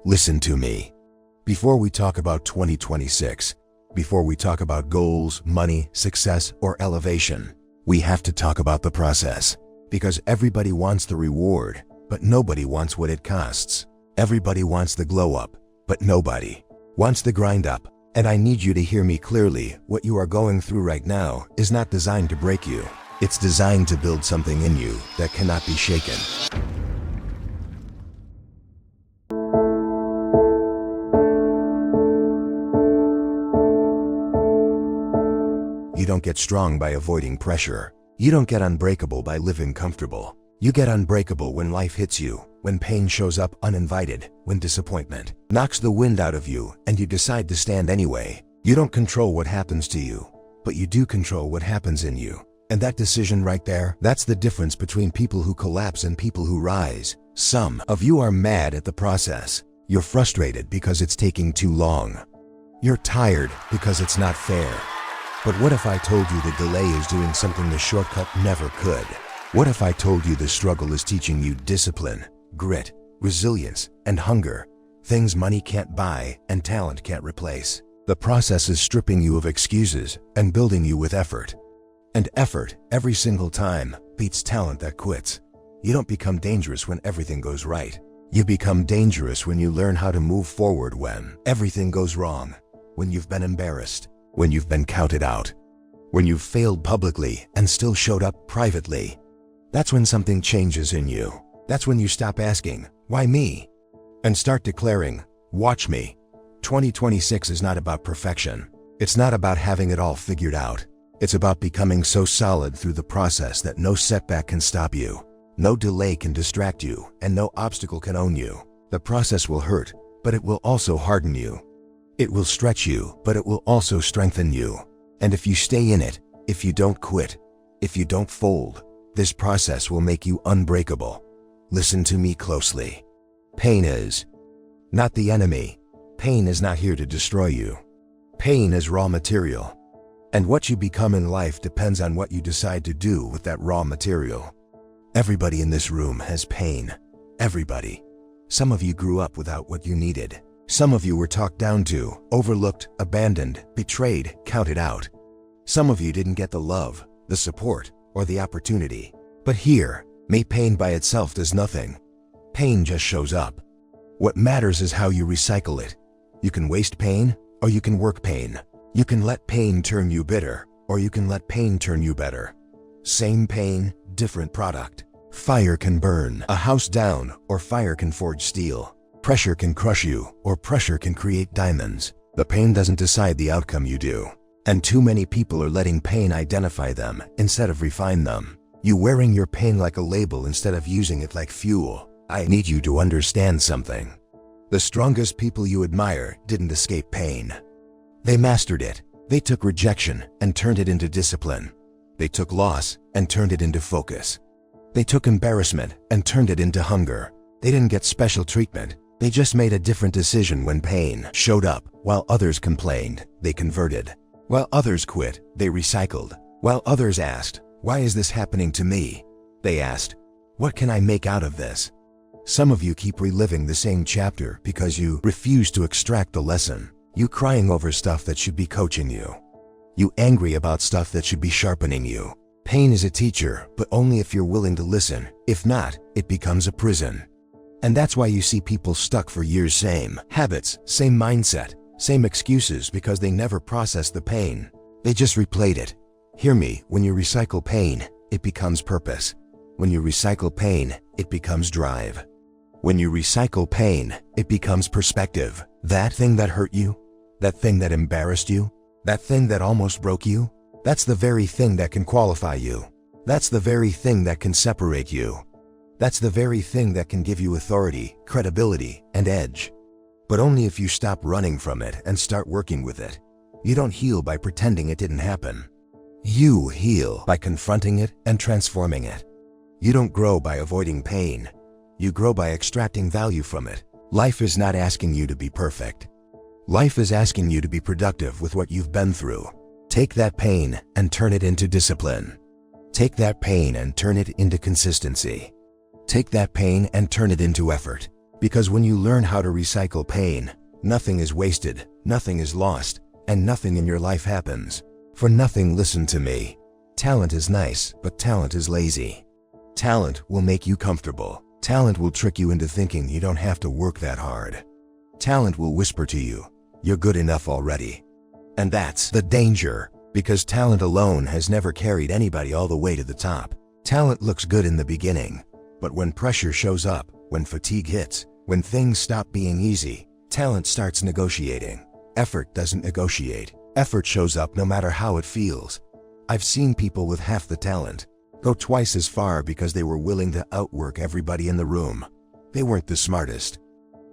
Listen to me. Before we talk about 2026, before we talk about goals, money, success, or elevation, we have to talk about the process. Because everybody wants the reward, but nobody wants what it costs. Everybody wants the glow up, but nobody wants the grind up. And I need you to hear me clearly. What you are going through right now is not designed to break you. It's designed to build something in you that cannot be shaken. You don't get strong by avoiding pressure. You don't get unbreakable by living comfortable. You get unbreakable when life hits you, when pain shows up uninvited, when disappointment knocks the wind out of you and you decide to stand anyway. You don't control what happens to you, but you do control what happens in you. And that decision right there, that's the difference between people who collapse and people who rise. Some of you are mad at the process. You're frustrated because it's taking too long. You're tired because it's not fair. But what if I told you the delay is doing something the shortcut never could? What if I told you the struggle is teaching you discipline, grit, resilience, and hunger, things money can't buy and talent can't replace? The process is stripping you of excuses and building you with effort. And effort, every single time, beats talent that quits. You don't become dangerous when everything goes right. You become dangerous when you learn how to move forward when everything goes wrong, when you've been embarrassed, when you've been counted out, when you've failed publicly and still showed up privately. That's when something changes in you. That's when you stop asking, "Why me?" and start declaring, "Watch me." 2026 is not about perfection. It's not about having it all figured out. It's about becoming so solid through the process that no setback can stop you, no delay can distract you, and no obstacle can own you. The process will hurt, but it will also harden you. It will stretch you, but it will also strengthen you. And if you stay in it, if you don't quit, if you don't fold, this process will make you unbreakable. Listen to me closely. Pain is not the enemy. Pain is not here to destroy you. Pain is raw material. And what you become in life depends on what you decide to do with that raw material. Everybody in this room has pain. Everybody. Some of you grew up without what you needed. Some of you were talked down to, overlooked, abandoned, betrayed, counted out. Some of you didn't get the love, the support, or the opportunity. But here, pain by itself does nothing. Pain just shows up. What matters is how you recycle it. You can waste pain, or you can work pain. You can let pain turn you bitter, or you can let pain turn you better. Same pain, different product. Fire can burn a house down, or fire can forge steel. Pressure can crush you, or pressure can create diamonds. The pain doesn't decide the outcome, you do. And too many people are letting pain identify them instead of refine them. You wearing your pain like a label instead of using it like fuel. I need you to understand something. The strongest people you admire didn't escape pain. They mastered it. They took rejection and turned it into discipline. They took loss and turned it into focus. They took embarrassment and turned it into hunger. They didn't get special treatment. They just made a different decision when pain showed up. While others complained, they converted. While others quit, they recycled. While others asked, "Why is this happening to me?" they asked, "What can I make out of this?" Some of you keep reliving the same chapter because you refuse to extract the lesson. You crying over stuff that should be coaching you. You angry about stuff that should be sharpening you. Pain is a teacher, but only if you're willing to listen. If not, it becomes a prison. And that's why you see people stuck for years, same habits, same mindset, same excuses, because they never processed the pain. They just replayed it. Hear me, when you recycle pain, it becomes purpose. When you recycle pain, it becomes drive. When you recycle pain, it becomes perspective. That thing that hurt you, that thing that embarrassed you, that thing that almost broke you, that's the very thing that can qualify you. That's the very thing that can separate you. That's the very thing that can give you authority, credibility, and edge. But only if you stop running from it and start working with it. You don't heal by pretending it didn't happen. You heal by confronting it and transforming it. You don't grow by avoiding pain. You grow by extracting value from it. Life is not asking you to be perfect. Life is asking you to be productive with what you've been through. Take that pain and turn it into discipline. Take that pain and turn it into consistency. Take that pain and turn it into effort. Because when you learn how to recycle pain, nothing is wasted, nothing is lost, and nothing in your life happens. For nothing, listen to me. Talent is nice, but talent is lazy. Talent will make you comfortable. Talent will trick you into thinking you don't have to work that hard. Talent will whisper to you, you're good enough already. And that's the danger, because talent alone has never carried anybody all the way to the top. Talent looks good in the beginning, but when pressure shows up, when fatigue hits, when things stop being easy, talent starts negotiating. Effort doesn't negotiate. Effort shows up no matter how it feels. I've seen people with half the talent go twice as far because they were willing to outwork everybody in the room. They weren't the smartest.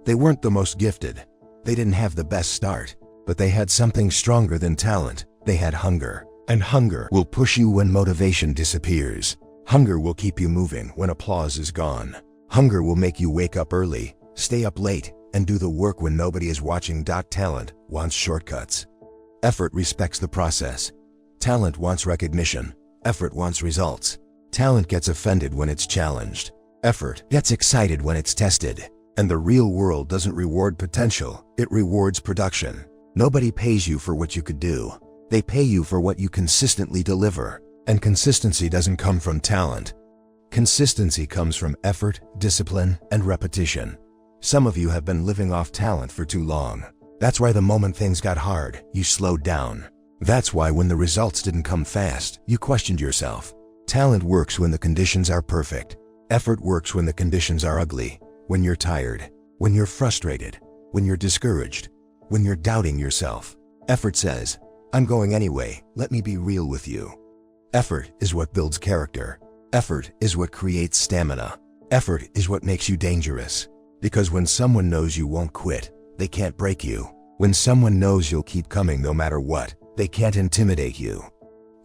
They weren't the most gifted. They didn't have the best start, but they had something stronger than talent. They had hunger. And hunger will push you when motivation disappears. Hunger will keep you moving when applause is gone. Hunger will make you wake up early, stay up late, and do the work when nobody is watching. Talent wants shortcuts. Effort respects the process. Talent wants recognition. Effort wants results. Talent gets offended when it's challenged. Effort gets excited when it's tested. And the real world doesn't reward potential, it rewards production. Nobody pays you for what you could do. They pay you for what you consistently deliver. And consistency doesn't come from talent. Consistency comes from effort, discipline, and repetition. Some of you have been living off talent for too long. That's why the moment things got hard, you slowed down. That's why when the results didn't come fast, you questioned yourself. Talent works when the conditions are perfect. Effort works when the conditions are ugly. When you're tired, when you're frustrated, when you're discouraged, when you're doubting yourself. Effort says, I'm going anyway, let me be real with you. Effort is what builds character. Effort is what creates stamina. Effort is what makes you dangerous. Because when someone knows you won't quit, they can't break you. When someone knows you'll keep coming no matter what, they can't intimidate you.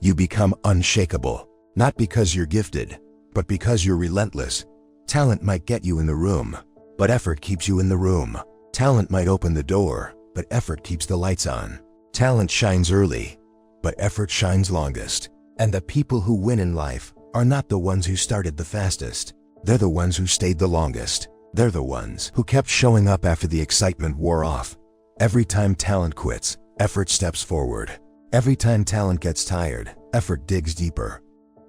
You become unshakable, not because you're gifted, but because you're relentless. Talent might get you in the room, but effort keeps you in the room. Talent might open the door, but effort keeps the lights on. Talent shines early, but effort shines longest. And the people who win in life are not the ones who started the fastest. They're the ones who stayed the longest. They're the ones who kept showing up after the excitement wore off. Every time talent quits, effort steps forward. Every time talent gets tired, effort digs deeper.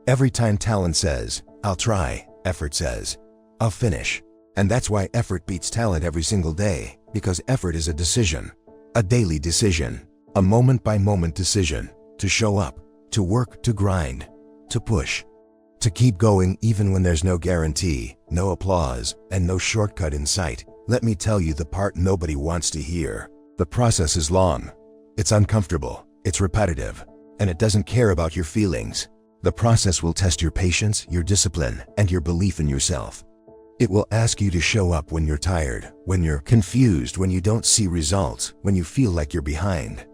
Every time talent says, I'll try, effort says, I'll finish. And that's why effort beats talent every single day, because effort is a decision. A daily decision. A moment-by-moment decision. To show up. To work, to grind, to push, to keep going even when there's no guarantee, no applause, and no shortcut in sight. Let me tell you the part nobody wants to hear. The process is long. It's uncomfortable. It's repetitive. And it doesn't care about your feelings. The process will test your patience, your discipline, and your belief in yourself. It will ask you to show up when you're tired, when you're confused, when you don't see results, when you feel like you're behind.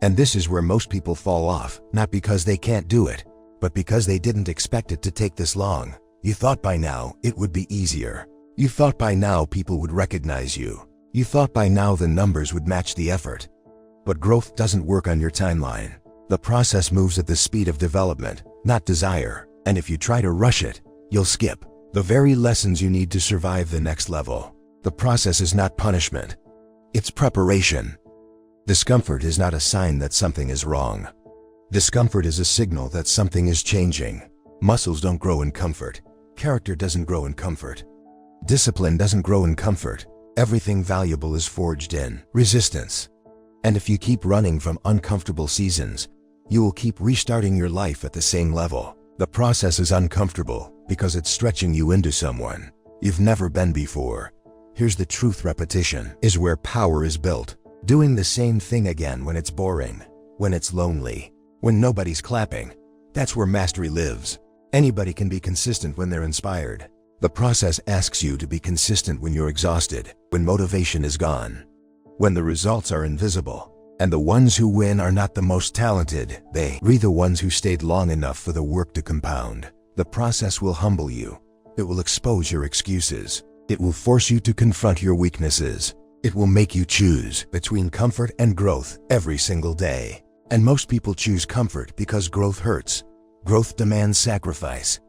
And this is where most people fall off, not because they can't do it, but because they didn't expect it to take this long. You thought by now it would be easier. You thought by now people would recognize you. You thought by now the numbers would match the effort. But growth doesn't work on your timeline. The process moves at the speed of development, not desire. And if you try to rush it, you'll skip the very lessons you need to survive the next level. The process is not punishment. It's preparation. Discomfort is not a sign that something is wrong. Discomfort is a signal that something is changing. Muscles don't grow in comfort. Character doesn't grow in comfort. Discipline doesn't grow in comfort. Everything valuable is forged in resistance. And if you keep running from uncomfortable seasons, you will keep restarting your life at the same level. The process is uncomfortable because it's stretching you into someone you've never been before. Here's the truth: repetition is where power is built. Doing the same thing again when it's boring, when it's lonely, when nobody's clapping, that's where mastery lives. Anybody can be consistent when they're inspired. The process asks you to be consistent when you're exhausted, when motivation is gone, when the results are invisible. And the ones who win are not the most talented, they're the ones who stayed long enough for the work to compound. The process will humble you. It will expose your excuses. It will force you to confront your weaknesses. It will make you choose between comfort and growth every single day. And most people choose comfort because growth hurts. Growth demands sacrifice.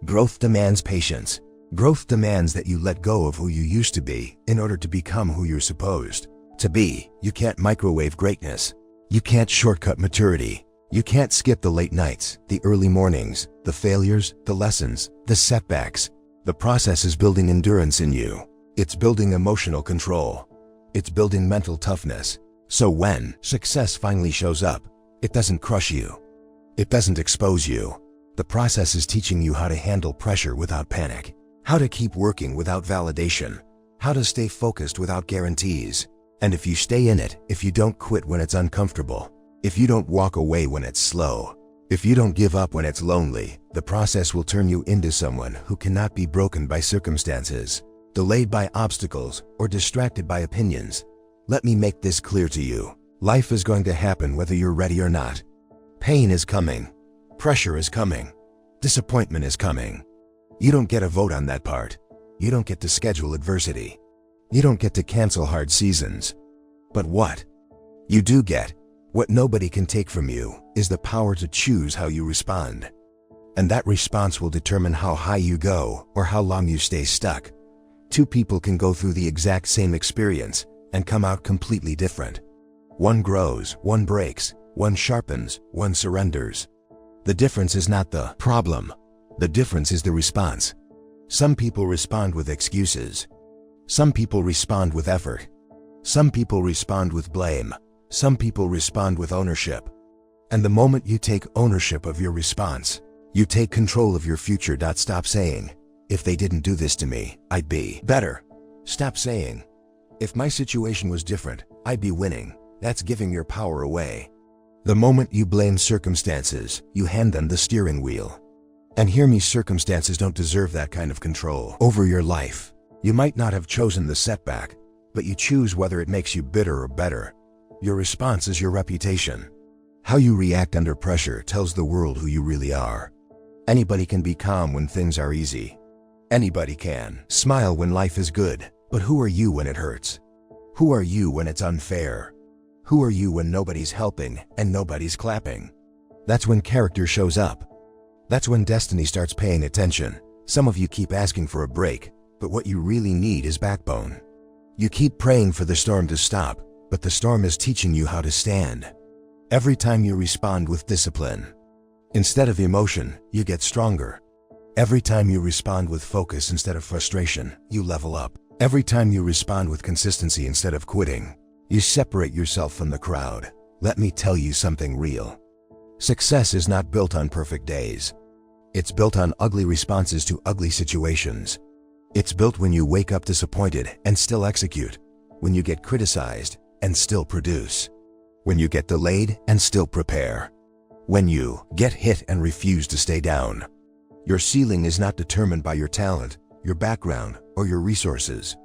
Growth demands patience. Growth demands that you let go of who you used to be in order to become who you're supposed to be. You can't microwave greatness. You can't shortcut maturity. You can't skip the late nights, the early mornings, the failures, the lessons, the setbacks. The process is building endurance in you. It's building emotional control. It's building mental toughness. So when success finally shows up, it doesn't crush you. It doesn't expose you. The process is teaching you how to handle pressure without panic, how to keep working without validation, how to stay focused without guarantees. And if you stay in it, if you don't quit when it's uncomfortable, if you don't walk away when it's slow, if you don't give up when it's lonely, the process will turn you into someone who cannot be broken by circumstances, delayed by obstacles, or distracted by opinions. Let me make this clear to you. Life is going to happen whether you're ready or not. Pain is coming. Pressure is coming. Disappointment is coming. You don't get a vote on that part. You don't get to schedule adversity. You don't get to cancel hard seasons. But what you do get, what nobody can take from you, is the power to choose how you respond. And that response will determine how high you go or how long you stay stuck. Two people can go through the exact same experience and come out completely different. One grows, one breaks, one sharpens, one surrenders. The difference is not the problem. The difference is the response. Some people respond with excuses. Some people respond with effort. Some people respond with blame. Some people respond with ownership. And the moment you take ownership of your response, you take control of your future. Stop saying, if they didn't do this to me, I'd be better. Stop saying, if my situation was different, I'd be winning. That's giving your power away. The moment you blame circumstances, you hand them the steering wheel. And hear me, circumstances don't deserve that kind of control over your life. You might not have chosen the setback, but you choose whether it makes you bitter or better. Your response is your reputation. How you react under pressure tells the world who you really are. Anybody can be calm when things are easy. Anybody can smile when life is good, but who are you when it hurts? Who are you when it's unfair? Who are you when nobody's helping and nobody's clapping? That's when character shows up. That's when destiny starts paying attention. Some of you keep asking for a break, but what you really need is backbone. You keep praying for the storm to stop, but the storm is teaching you how to stand. Every time you respond with discipline, instead of emotion, you get stronger. Every time you respond with focus instead of frustration, you level up. Every time you respond with consistency instead of quitting, you separate yourself from the crowd. Let me tell you something real. Success is not built on perfect days. It's built on ugly responses to ugly situations. It's built when you wake up disappointed and still execute, when you get criticized and still produce, when you get delayed and still prepare, when you get hit and refuse to stay down. Your ceiling is not determined by your talent, your background, or your resources.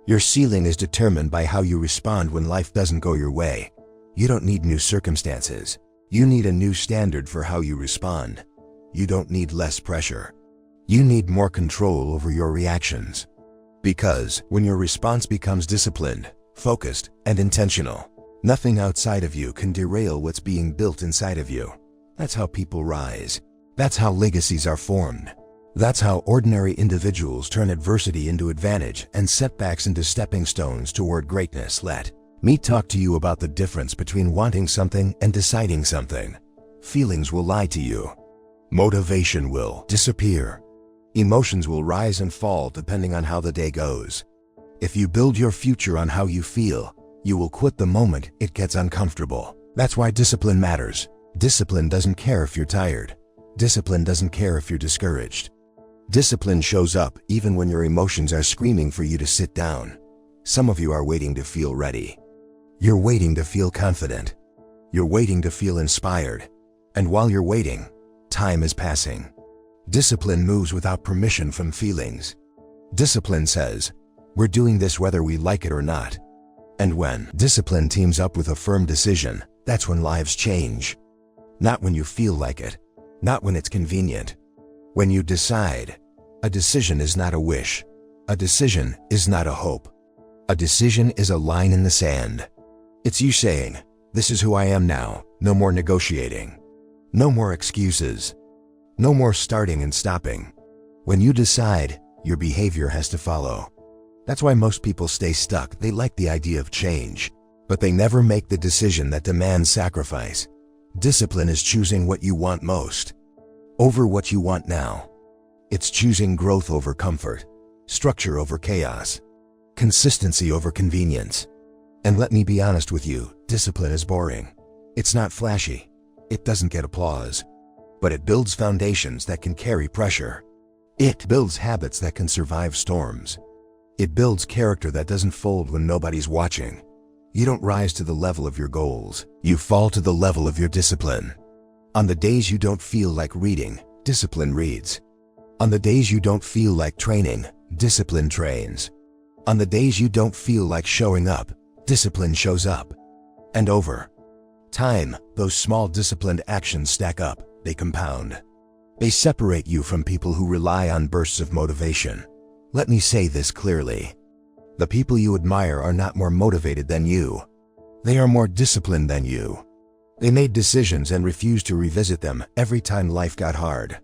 Your ceiling is determined by how you respond when life doesn't go your way. You don't need new circumstances. You need a new standard for how you respond. You don't need less pressure. You need more control over your reactions. Because when your response becomes disciplined, focused, and intentional, nothing outside of you can derail what's being built inside of you. That's how people rise. That's how legacies are formed. That's how ordinary individuals turn adversity into advantage and setbacks into stepping stones toward greatness. Let me talk to you about the difference between wanting something and deciding something. Feelings will lie to you. Motivation will disappear. Emotions will rise and fall depending on how the day goes. If you build your future on how you feel, you will quit the moment it gets uncomfortable. That's why discipline matters. Discipline doesn't care if you're tired. Discipline doesn't care if you're discouraged. Discipline shows up even when your emotions are screaming for you to sit down. Some of you are waiting to feel ready. You're waiting to feel confident. You're waiting to feel inspired. And while you're waiting, time is passing. Discipline moves without permission from feelings. Discipline says, we're doing this whether we like it or not. And when discipline teams up with a firm decision, that's when lives change. Not when you feel like it. Not when it's convenient. When you decide. A decision is not a wish. A decision is not a hope. A decision is a line in the sand. It's you saying, this is who I am now. No more negotiating. No more excuses. No more starting and stopping. When you decide, Your behavior has to follow. That's why most people stay stuck. They like the idea of change, but they never make the decision that demands sacrifice. Discipline is choosing what you want most over what you want now. It's choosing growth over comfort, structure over chaos, consistency over convenience. And let me be honest with you, discipline is boring. It's not flashy. It doesn't get applause. But it builds foundations that can carry pressure. It builds habits that can survive storms. It builds character that doesn't fold when nobody's watching. You don't rise to the level of your goals. You fall to the level of your discipline. On the days you don't feel like reading, discipline reads. On the days you don't feel like training, discipline trains. On the days you don't feel like showing up, discipline shows up. And over time, those small disciplined actions stack up, they compound. They separate you from people who rely on bursts of motivation. Let me say this clearly. The people you admire are not more motivated than you. They are more disciplined than you. They made decisions and refused to revisit them every time life got hard.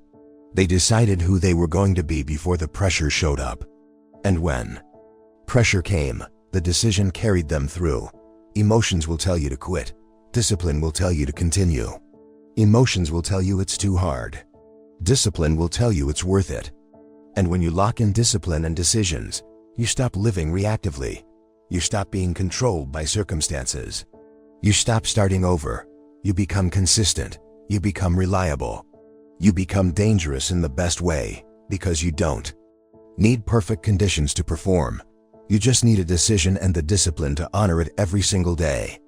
They decided who they were going to be before the pressure showed up. And when pressure came, the decision carried them through. Emotions will tell you to quit. Discipline will tell you to continue. Emotions will tell you it's too hard. Discipline will tell you it's worth it. And when you lock in discipline and decisions, you stop living reactively. You stop being controlled by circumstances. You stop starting over. You become consistent. You become reliable. You become dangerous in the best way, because you don't need perfect conditions to perform. You just need a decision and the discipline to honor it every single day.